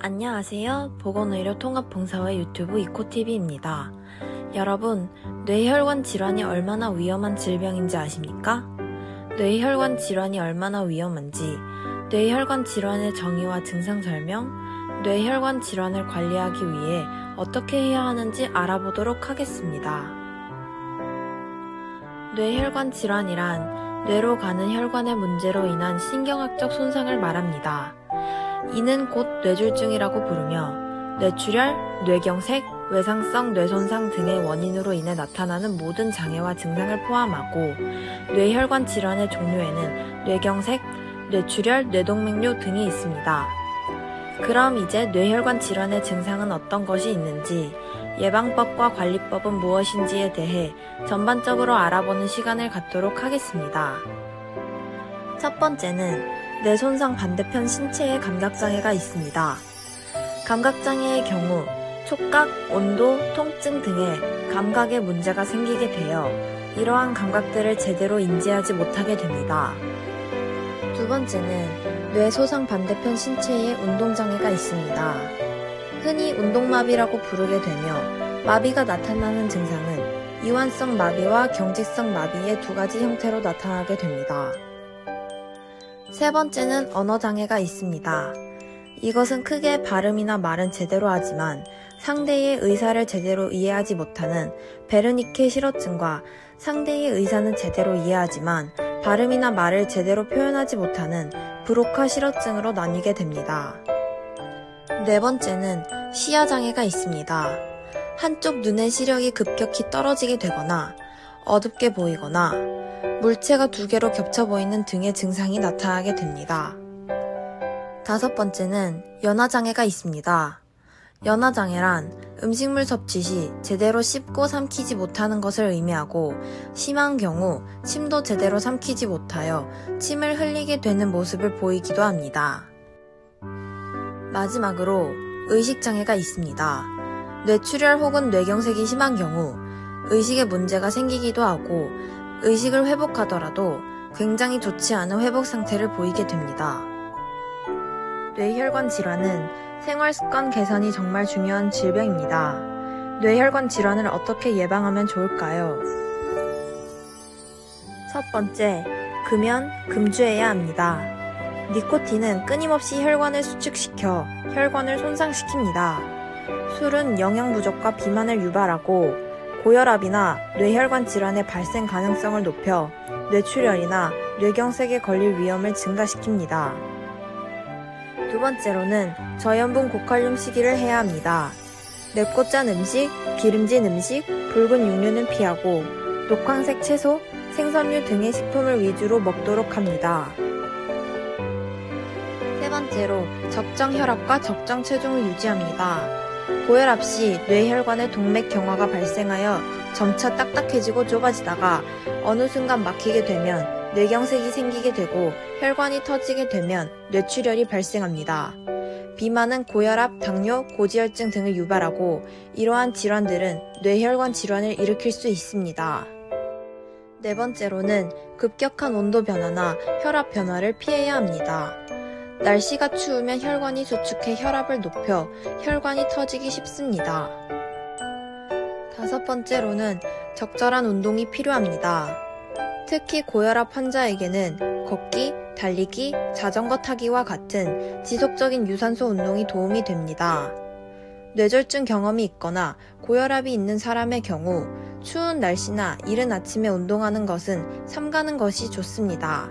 안녕하세요. 보건의료통합봉사회 유튜브 이코TV입니다. 여러분, 뇌혈관 질환이 얼마나 위험한 질병인지 아십니까? 뇌혈관 질환이 얼마나 위험한지, 뇌혈관 질환의 정의와 증상 설명, 뇌혈관 질환을 관리하기 위해 어떻게 해야 하는지 알아보도록 하겠습니다. 뇌혈관 질환이란 뇌로 가는 혈관의 문제로 인한 신경학적 손상을 말합니다. 이는 곧 뇌졸중이라고 부르며 뇌출혈, 뇌경색, 외상성 뇌손상 등의 원인으로 인해 나타나는 모든 장애와 증상을 포함하고 뇌혈관 질환의 종류에는 뇌경색, 뇌출혈, 뇌동맥류 등이 있습니다. 그럼 이제 뇌혈관 질환의 증상은 어떤 것이 있는지, 예방법과 관리법은 무엇인지에 대해 전반적으로 알아보는 시간을 갖도록 하겠습니다. 첫 번째는 뇌손상 반대편 신체에 감각장애가 있습니다. 감각장애의 경우 촉각, 온도, 통증 등의 감각에 문제가 생기게 되어 이러한 감각들을 제대로 인지하지 못하게 됩니다. 두 번째는 뇌소상 반대편 신체에 운동장애가 있습니다. 흔히 운동마비라고 부르게 되며 마비가 나타나는 증상은 이완성 마비와 경직성 마비의 두 가지 형태로 나타나게 됩니다. 세 번째는 언어장애가 있습니다. 이것은 크게 발음이나 말은 제대로 하지만 상대의 의사를 제대로 이해하지 못하는 베르니케 실어증과 상대의 의사는 제대로 이해하지만 발음이나 말을 제대로 표현하지 못하는 브로카 실어증으로 나뉘게 됩니다. 네 번째는 시야장애가 있습니다. 한쪽 눈의 시력이 급격히 떨어지게 되거나 어둡게 보이거나 물체가 두 개로 겹쳐 보이는 등의 증상이 나타나게 됩니다. 다섯 번째는 연화장애가 있습니다. 연화장애란 음식물 섭취 시 제대로 씹고 삼키지 못하는 것을 의미하고 심한 경우 침도 제대로 삼키지 못하여 침을 흘리게 되는 모습을 보이기도 합니다. 마지막으로 의식장애가 있습니다. 뇌출혈 혹은 뇌경색이 심한 경우 의식에 문제가 생기기도 하고 의식을 회복하더라도 굉장히 좋지 않은 회복 상태를 보이게 됩니다. 뇌혈관 질환은 생활습관 개선이 정말 중요한 질병입니다. 뇌혈관 질환을 어떻게 예방하면 좋을까요? 첫 번째, 금연, 금주해야 합니다. 니코틴은 끊임없이 혈관을 수축시켜 혈관을 손상시킵니다. 술은 영양 부족과 비만을 유발하고 고혈압이나 뇌혈관 질환의 발생 가능성을 높여 뇌출혈이나 뇌경색에 걸릴 위험을 증가시킵니다. 두 번째로는 저염분 고칼륨 식이를 해야 합니다. 맵고 짠 음식, 기름진 음식, 붉은 육류는 피하고 녹황색 채소, 생선류 등의 식품을 위주로 먹도록 합니다. 세 번째로 적정 혈압과 적정 체중을 유지합니다. 고혈압 시 뇌혈관의 동맥 경화가 발생하여 점차 딱딱해지고 좁아지다가 어느 순간 막히게 되면 뇌경색이 생기게 되고 혈관이 터지게 되면 뇌출혈이 발생합니다. 비만은 고혈압, 당뇨, 고지혈증 등을 유발하고 이러한 질환들은 뇌혈관 질환을 일으킬 수 있습니다. 네 번째로는 급격한 온도 변화나 혈압 변화를 피해야 합니다. 날씨가 추우면 혈관이 수축해 혈압을 높여 혈관이 터지기 쉽습니다. 다섯 번째로는 적절한 운동이 필요합니다. 특히 고혈압 환자에게는 걷기, 달리기, 자전거 타기와 같은 지속적인 유산소 운동이 도움이 됩니다. 뇌졸중 경험이 있거나 고혈압이 있는 사람의 경우 추운 날씨나 이른 아침에 운동하는 것은 삼가는 것이 좋습니다.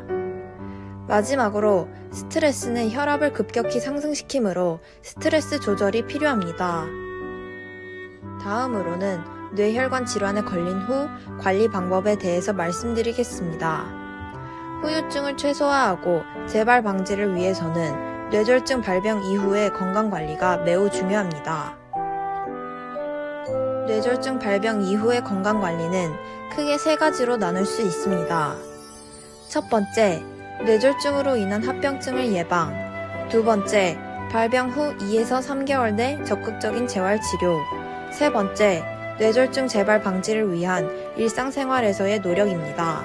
마지막으로 스트레스는 혈압을 급격히 상승시키므로 스트레스 조절이 필요합니다. 다음으로는 뇌혈관 질환에 걸린 후 관리 방법에 대해서 말씀드리겠습니다. 후유증을 최소화하고 재발 방지를 위해서는 뇌졸중 발병 이후의 건강관리가 매우 중요합니다. 뇌졸중 발병 이후의 건강관리는 크게 세 가지로 나눌 수 있습니다. 첫 번째, 뇌졸중으로 인한 합병증을 예방. 두 번째, 발병 후 2에서 3개월 내 적극적인 재활치료. 세 번째, 뇌졸중 재발 방지를 위한 일상생활에서의 노력입니다.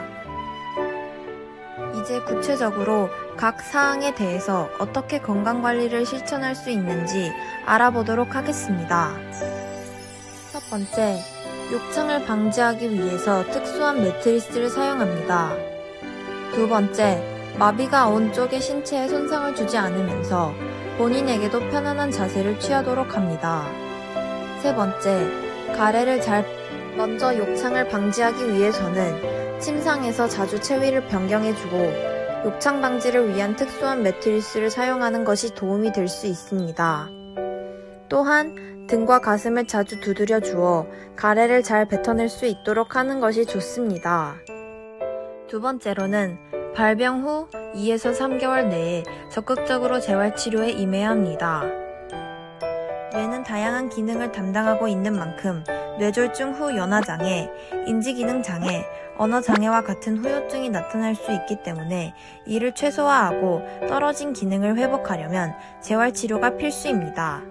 이제 구체적으로 각 사항에 대해서 어떻게 건강관리를 실천할 수 있는지 알아보도록 하겠습니다. 첫 번째, 욕창을 방지하기 위해서 특수한 매트리스를 사용합니다. 두 번째, 마비가 온 쪽의 신체에 손상을 주지 않으면서 본인에게도 편안한 자세를 취하도록 합니다. 세 번째, 먼저 욕창을 방지하기 위해서는 침상에서 자주 체위를 변경해주고 욕창 방지를 위한 특수한 매트리스를 사용하는 것이 도움이 될 수 있습니다. 또한 등과 가슴을 자주 두드려 주어 가래를 잘 뱉어낼 수 있도록 하는 것이 좋습니다. 두 번째로는 발병 후 2에서 3개월 내에 적극적으로 재활치료에 임해야 합니다. 뇌는 다양한 기능을 담당하고 있는 만큼 뇌졸중 후 연화장애, 인지기능장애, 언어장애와 같은 후유증이 나타날 수 있기 때문에 이를 최소화하고 떨어진 기능을 회복하려면 재활치료가 필수입니다.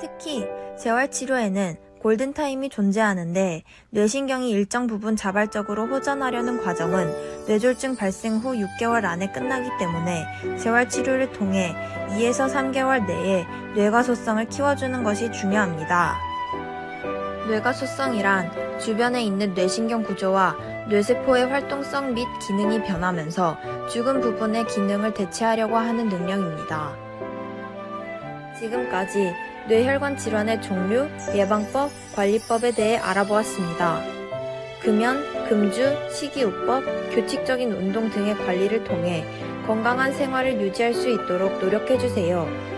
특히 재활치료에는 골든타임이 존재하는데 뇌신경이 일정 부분 자발적으로 호전하려는 과정은 뇌졸중 발생 후 6개월 안에 끝나기 때문에 재활치료를 통해 2에서 3개월 내에 뇌과소성을 키워주는 것이 중요합니다. 뇌과소성이란 주변에 있는 뇌신경 구조와 뇌세포의 활동성 및 기능이 변하면서 죽은 부분의 기능을 대체하려고 하는 능력입니다. 지금까지 뇌혈관 질환의 종류, 예방법, 관리법에 대해 알아보았습니다. 금연, 금주, 식이요법, 규칙적인 운동 등의 관리를 통해 건강한 생활을 유지할 수 있도록 노력해주세요.